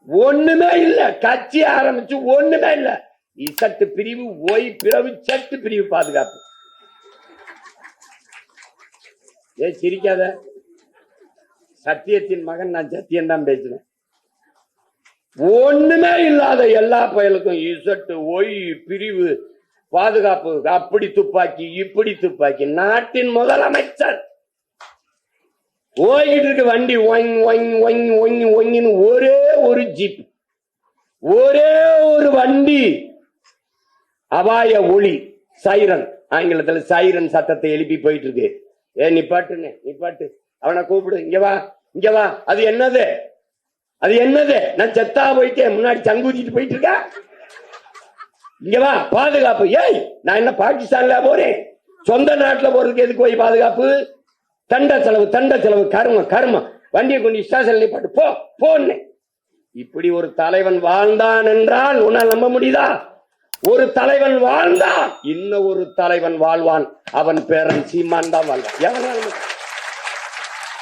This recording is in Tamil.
ஒண்ணுமே இல்ல. கட்சி ஆரம்பிச்சு ஒண்ணுமே இல்ல. இசட்டு பிரிவு, ஒய் பிரிவு, சட்டு பிரிவு பாதுகாப்பு. ஏன் சிரிக்காத? சத்தியத்தின் மகன் நான் சத்தியம் தான் பேசுறேன். ஒண்ணுமே இல்லாத எல்லா பயலுக்கும் இசட்டு, ஒய் பிரிவு, பாதுகாப்பு, அப்படி துப்பாக்கி இப்படி துப்பாக்கி. நாட்டின் முதலமைச்சர் ஓய்கிட்டு இருக்கு வண்டி, ஒங்கின்னு ஒரே ஒரு ஜீப், ஒரே ஒரு வண்டி, அபாய ஒளி, சைரன், ஆங்கிலத்தில் சைரன் சத்தத்தை எழுப்பி போயிட்டு இருக்கு. நிப்பாட்டுன்னு நிப்பாட்டு, அவனை கூப்பிடு, இங்க வா இங்க வா. அது என்னது? அது என்னது? நான் செத்தா போயிட்டேன், முன்னாடி சங்கூதிட்டு போயிட்டு இருக்கா. இங்க வா, பாதுகாப்பு. ஏய், நான் என்ன பாகிஸ்தான்ல போறேன்? சொந்த நாட்டுல போறதுக்கு எதுக்கு போய் பாதுகாப்பு? தண்ட செலவு, கர்மம். வண்டியை கொண்டு ஸ்டேஷன்ல நிப்பாட்டு, போ போன்னு. இப்படி ஒரு தலைவன் வாழ்ந்தான் என்றால் உன்னால் நம்ப முடியுதா? ஒரு தலைவன் வாழ்ந்தான், இன்னும் ஒரு தலைவன் வாழ்வான். அவன் பேரன் சீமான் தான் வாழ்வான்.